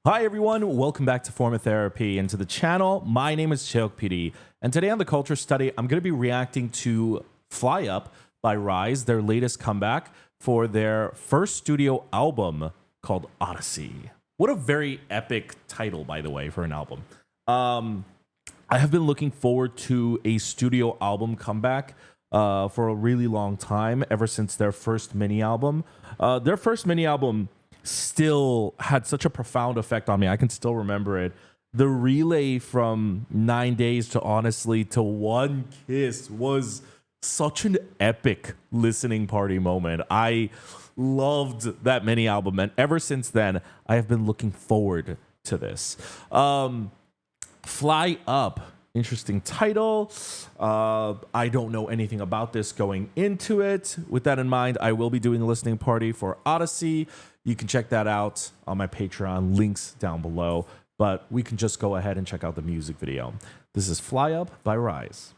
Hi everyone, welcome back to Forma Therapy and to the channel. My name is Cheok PD, and today on the Culture Study, I'm going to be reacting to Fly Up by RIIZE, their latest comeback for their first studio album called Odyssey. What a very epic title, by the way, for an album. I have been looking forward to a studio album comeback for a really long time, ever since their first mini album. Their first mini album still had such a profound effect on me. I can still remember it. The relay from 9 Days to Honestly to One Kiss was such an epic listening party moment. I loved that mini album, and ever since then, I have been looking forward to this. Fly Up. Interesting title. I don't know anything about this going into it. With that in mind, I will be doing a listening party for Odyssey. You can check that out on my Patreon, links down below. But we can just go ahead and check out the music video. This is Fly Up by RIIZE.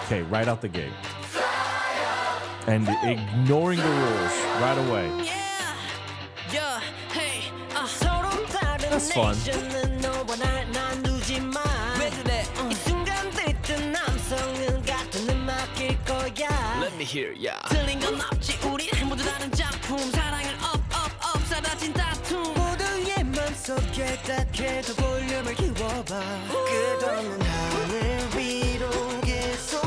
Okay, right out the gate. And ignoring the rules right away. That's fun. Let me hear ya. 틀린 건 없지 우리 모두 다른 작품 사랑을 up 사라진 다툼 모두의 맘속에 딱해도 볼륨을 키워봐 끝없는 하늘 위로 계속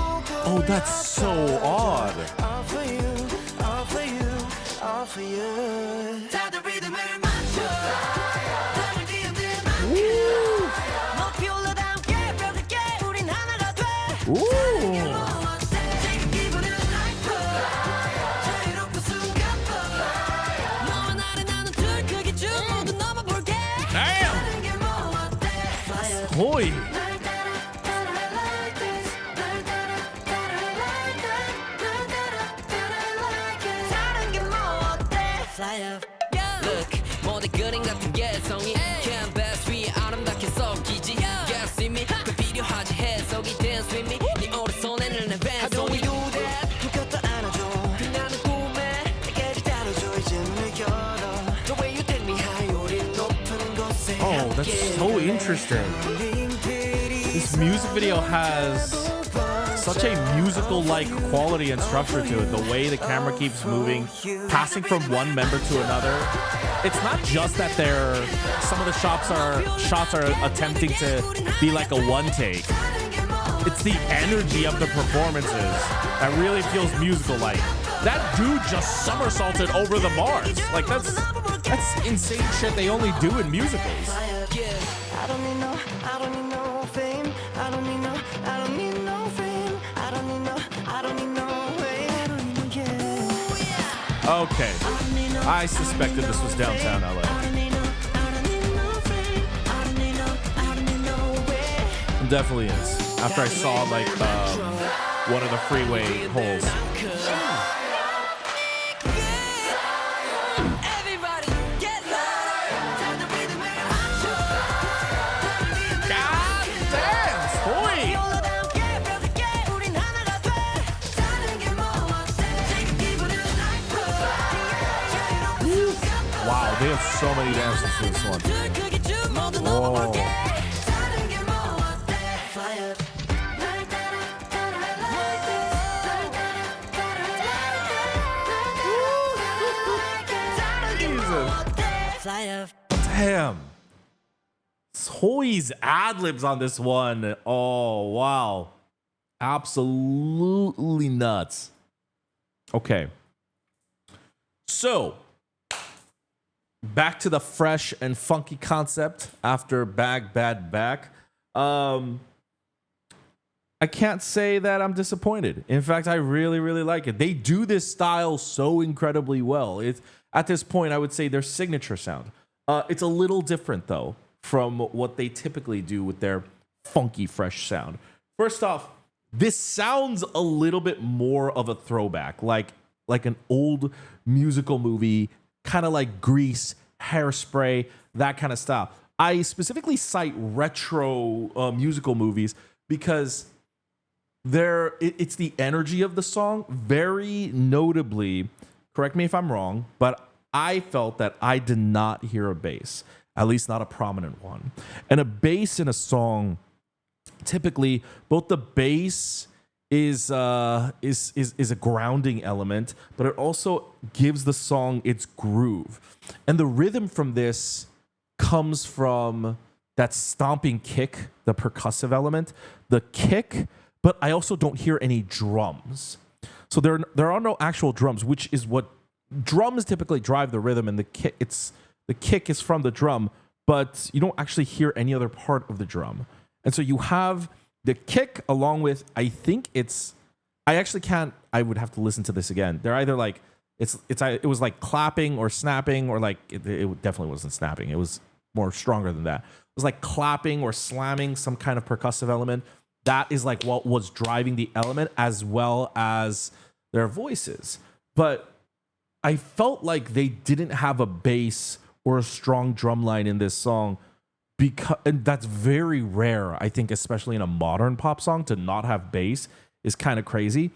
Oh, that's so odd. All for you, all for you, all for you 다들 리듬을 맞춰 땀을 뒤흔들 만큼 높이 올라다 함께 벽을게 우린 하나가 돼 Boy. Look, 모두 그림 같은 개성이 캔버스 위에 아름답게 섞이지 Yes, see me, 그 필요하지 해석이 dance with me 네 오른손에는 내 왼손이 How do we do that? 그것도 안아줘 빛나는 꿈에 내게를 따라줘 이제 문을 열어 The way you take me high 우린 높은 곳에 Oh, that's so interesting. This music video has such a musical-like quality and structure to it. The way the camera keeps moving, passing from one member to another. It's not just that some of the shots are attempting to be like a one take. It's the energy of the performances that really feels musical-like. That dude just somersaulted over the bars. Like that's insane shit they only do in musicals. I don't need no fame. I don't need no fame. I don't need no fame. I don't need no yeah. Okay. I suspected this was downtown LA. It definitely is. After I saw like one of the freeway holes. Wow, they have so many dances for this one. Whoa. Damn. Soi's ad-libs on this one. Oh, wow. Absolutely nuts. Okay. So, back to the fresh and funky concept after Bag Bad Back. I can't say that I'm disappointed. In fact, I really, really like it. They do this style so incredibly well. It's at this point, I would say their signature sound. It's a little different though from what they typically do with their funky, fresh sound. First off, this sounds a little bit more of a throwback, like an old musical movie, kind of like Grease, Hairspray, that kind of style. I specifically cite retro musical movies because it's the energy of the song. Very notably, correct me if I'm wrong, but I felt that I did not hear a bass, at least not a prominent one. And a bass in a song, typically both the bass is a grounding element, but it also gives the song its groove. And the rhythm from this comes from that stomping kick, the percussive element, the kick, but I also don't hear any drums. So there are no actual drums, which is what drums typically drive the rhythm, and the kick is from the drum, but you don't actually hear any other part of the drum. And so you have the kick along with, I would have to listen to this again. They're either like, it was like clapping or snapping, or like, it definitely wasn't snapping. It was more stronger than that. It was like clapping or slamming, some kind of percussive element. That is like what was driving the element, as well as their voices. But I felt like they didn't have a bass or a strong drum line in this song, and that's very rare, I think, especially in a modern pop song, to not have bass is kind of crazy.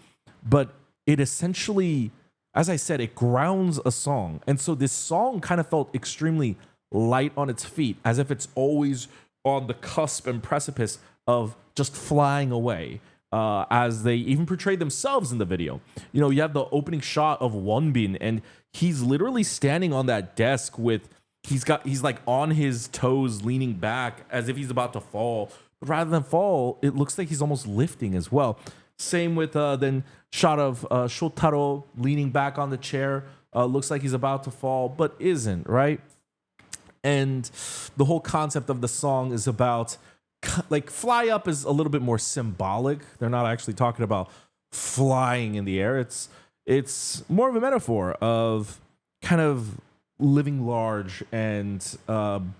But it essentially, as I said, it grounds a song. And so this song kind of felt extremely light on its feet, as if it's always on the cusp and precipice of just flying away, as they even portrayed themselves in the video. You know, you have the opening shot of Wonbin, and he's literally standing on that desk with, he's like on his toes, leaning back as if he's about to fall. But rather than fall, it looks like he's almost lifting as well. Same with then shot of Shotaro leaning back on the chair. Looks like he's about to fall, but isn't, right? And the whole concept of the song is about, like, fly up is a little bit more symbolic. They're not actually talking about flying in the air. It's more of a metaphor of kind of living large and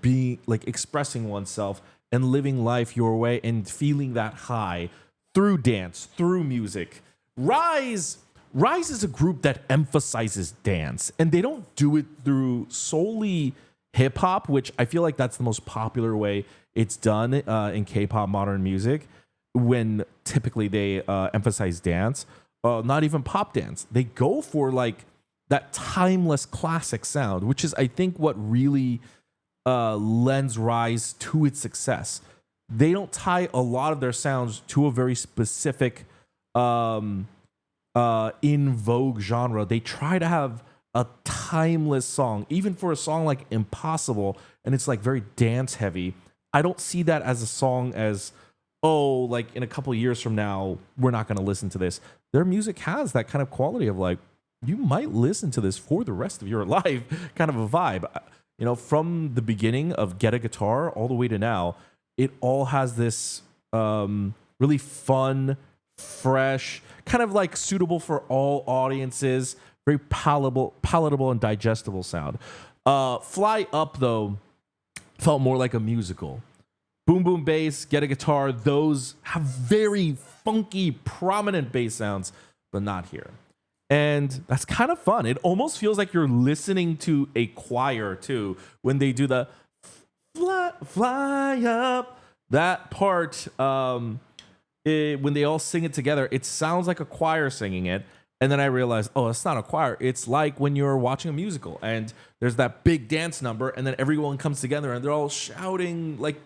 being like expressing oneself and living life your way and feeling that high through dance, through music. RIIZE is a group that emphasizes dance, and they don't do it through solely hip hop, which I feel like that's the most popular way it's done in K-pop modern music, when typically they emphasize dance. Not even pop dance. They go for like that timeless classic sound, which is, I think, what really lends RIIZE to its success. They don't tie a lot of their sounds to a very specific in vogue genre. They try to have a timeless song, even for a song like Impossible, and it's like very dance heavy. I don't see that as a song as, oh, like in a couple of years from now, we're not going to listen to this. Their music has that kind of quality of like, you might listen to this for the rest of your life, kind of a vibe. You know, from the beginning of Get a Guitar all the way to now, it all has this really fun, fresh, kind of like suitable for all audiences, very palatable and digestible sound. Fly Up, though, felt more like a musical. Boom Boom Bass, Get a Guitar, those have very funky, prominent bass sounds, but not here. And that's kind of fun. It almost feels like you're listening to a choir, too, when they do the fly up. That part, when they all sing it together, it sounds like a choir singing it. And then I realized, oh, it's not a choir. It's like when you're watching a musical and there's that big dance number, and then everyone comes together and they're all shouting like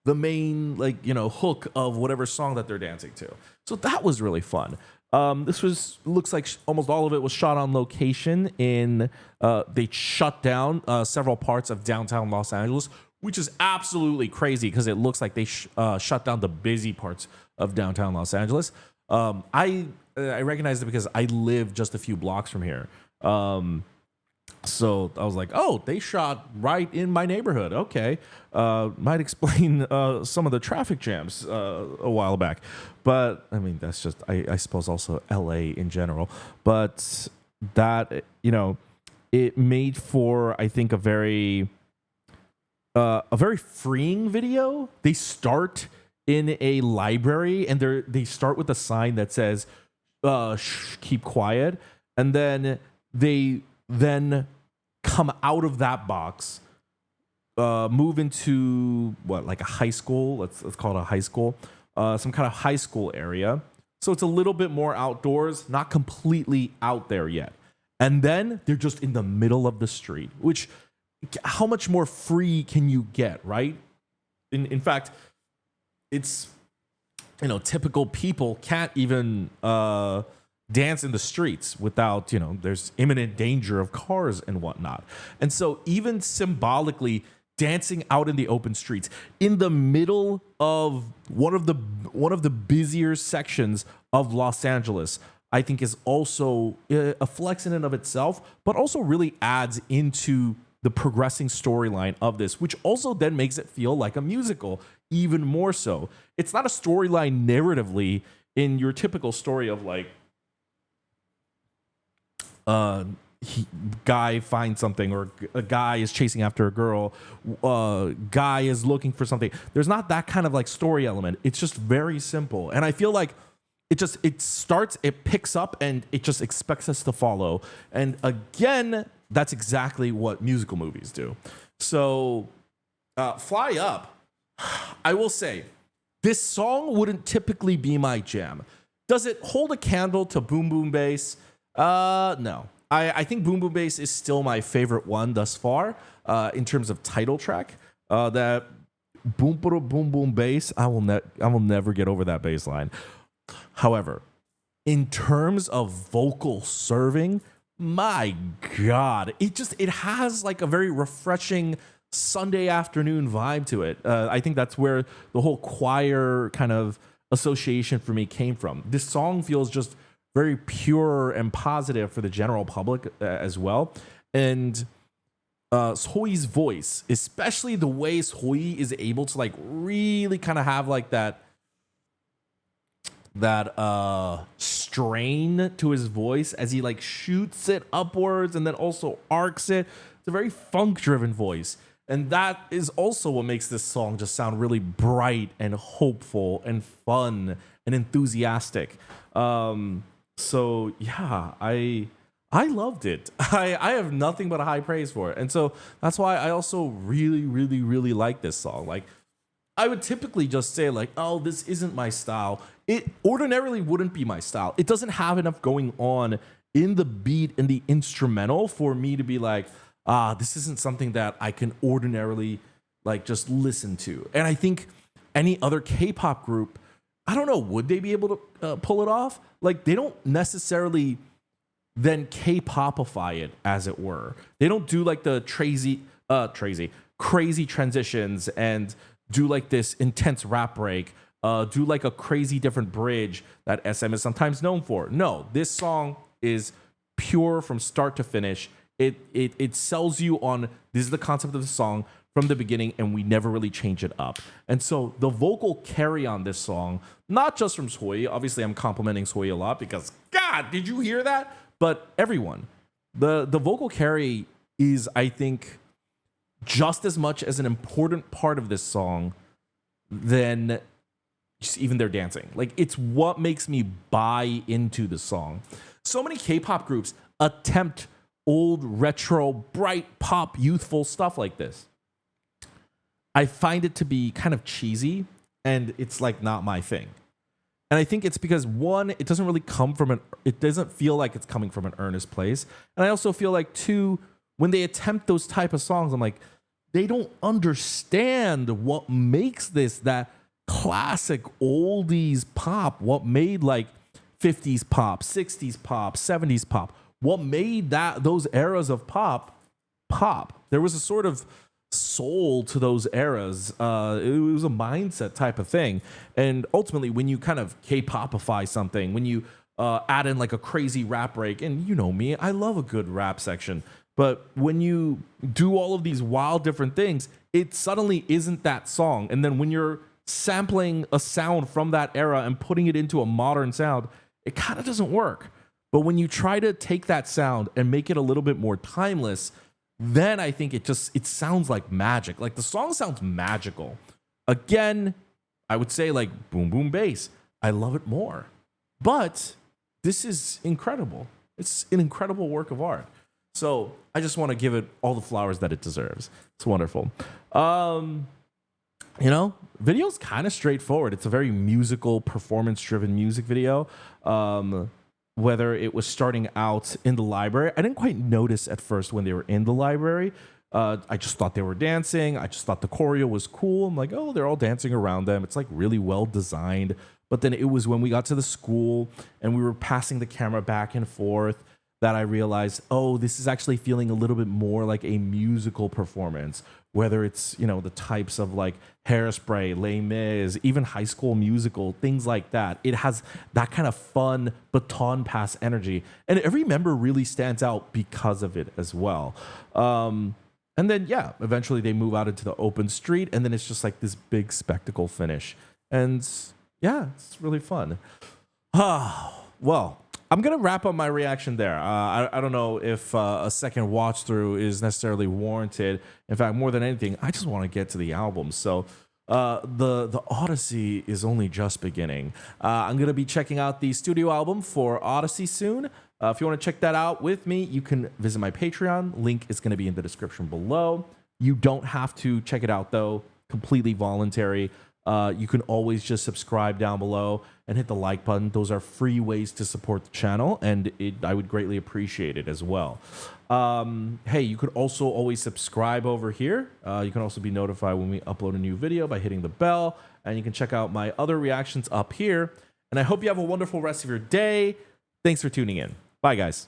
the main, like, you know, hook of whatever song that they're dancing to. So that was really fun. Looks like almost all of it was shot on location in, they shut down several parts of downtown Los Angeles, which is absolutely crazy because it looks like they shut down the busy parts of downtown Los Angeles. I recognize it because I live just a few blocks from here. So I was like, oh, they shot right in my neighborhood. Okay. Might explain some of the traffic jams a while back. But, I mean, that's just, I suppose, also LA in general. But that, you know, it made for, I think, a very freeing video. They start in a library, and they start with a sign that says, keep quiet, and then they come out of that box, move into like a high school. Let's call it a high school, some kind of high school area. So it's a little bit more outdoors, not completely out there yet. And then they're just in the middle of the street, which how much more free can you get, right? In fact, it's, typical people can't even dance in the streets without, there's imminent danger of cars and whatnot. And so even symbolically dancing out in the open streets in the middle of one of the busier sections of Los Angeles, I think is also a flex in and of itself, but also really adds into the progressing storyline of this, which also then makes it feel like a musical even more so. It's not a storyline narratively in your typical story of like guy finds something, or a guy is chasing after a girl, guy is looking for something. There's not that kind of like story element. It's just very simple. And I feel like it starts, it picks up, and it just expects us to follow. And again, that's exactly what musical movies do. So Fly Up, I will say, this song wouldn't typically be my jam. Does it hold a candle to Boom Boom Bass? No. I think Boom Boom Bass is still my favorite one thus far in terms of title track. That boom boom boom bass, I will never get over that bass line. However, in terms of vocal serving, my God, it has like a very refreshing Sunday afternoon vibe to it. I think that's where the whole choir kind of association for me came from. This song feels just very pure and positive for the general public as well. And Soi's voice, especially the way Soi is able to like really kind of have like that strain to his voice as he like shoots it upwards and then also arcs it. It's a very funk driven voice. And that is also what makes this song just sound really bright and hopeful and fun and enthusiastic. So yeah, I loved it. I have nothing but high praise for it. And so that's why I also really, really, really like this song. Like, I would typically just say like, oh, this isn't my style. It ordinarily wouldn't be my style. It doesn't have enough going on in the beat and the instrumental for me to be like, this isn't something that I can ordinarily like just listen to. And I think any other K-pop group, I don't know, would they be able to pull it off? Like, they don't necessarily then K-popify it, as it were. They don't do like the crazy transitions and do like this intense rap break, do like a crazy different bridge that SM is sometimes known for. No, this song is pure from start to finish. It sells you on this is the concept of the song from the beginning, and we never really change it up. And so the vocal carry on this song, not just from Soi, obviously I'm complimenting Soi a lot because, God, did you hear that? But everyone, the vocal carry is, I think, just as much as an important part of this song than just even their dancing. Like, it's what makes me buy into the song. So many K-pop groups attempt old, retro, bright, pop, youthful stuff like this. I find it to be kind of cheesy, and it's like not my thing. And I think it's because, one, it doesn't really come from it doesn't feel like it's coming from an earnest place. And I also feel like, two, when they attempt those type of songs, I'm like, they don't understand what makes this that classic oldies pop, what made like 50s pop, 60s pop, 70s pop, what made those eras of pop. There was a sort of soul to those eras. It was a mindset type of thing. And ultimately, when you kind of K-popify something, when you add in like a crazy rap break, and you know me, I love a good rap section. But when you do all of these wild different things, it suddenly isn't that song. And then when you're sampling a sound from that era and putting it into a modern sound, it kind of doesn't work. But when you try to take that sound and make it a little bit more timeless, then I think it sounds like magic. Like, the song sounds magical. Again, I would say like Boom Boom Bass, I love it more. But this is incredible. It's an incredible work of art. So I just want to give it all the flowers that it deserves. It's wonderful. Video's kind of straightforward. It's a very musical, performance-driven music video. whether it was starting out in the library. I didn't quite notice at first when they were in the library. I just thought they were dancing. I just thought the choreo was cool. I'm like, oh, they're all dancing around them. It's like really well designed. But then it was when we got to the school and we were passing the camera back and forth that I realized, oh, this is actually feeling a little bit more like a musical performance, whether it's, you know, the types of like Hairspray, Les Mis, even High School Musical, things like that. It has that kind of fun baton pass energy. And every member really stands out because of it as well. And then, yeah, eventually they move out into the open street and then it's just like this big spectacle finish. And yeah, it's really fun. Well, I'm going to wrap up my reaction there. I don't know if a second watch through is necessarily warranted. In fact, more than anything, I just want to get to the album. So the Odyssey is only just beginning. I'm going to be checking out the studio album for Odyssey soon. If you want to check that out with me, you can visit my Patreon. Link is going to be in the description below. You don't have to check it out, though. Completely voluntary. You can always just subscribe down below and hit the like button. Those are free ways to support the channel, and I would greatly appreciate it as well. Hey, you could also always subscribe over here. You can also be notified when we upload a new video by hitting the bell, and you can check out my other reactions up here. And I hope you have a wonderful rest of your day. Thanks for tuning in. Bye, guys.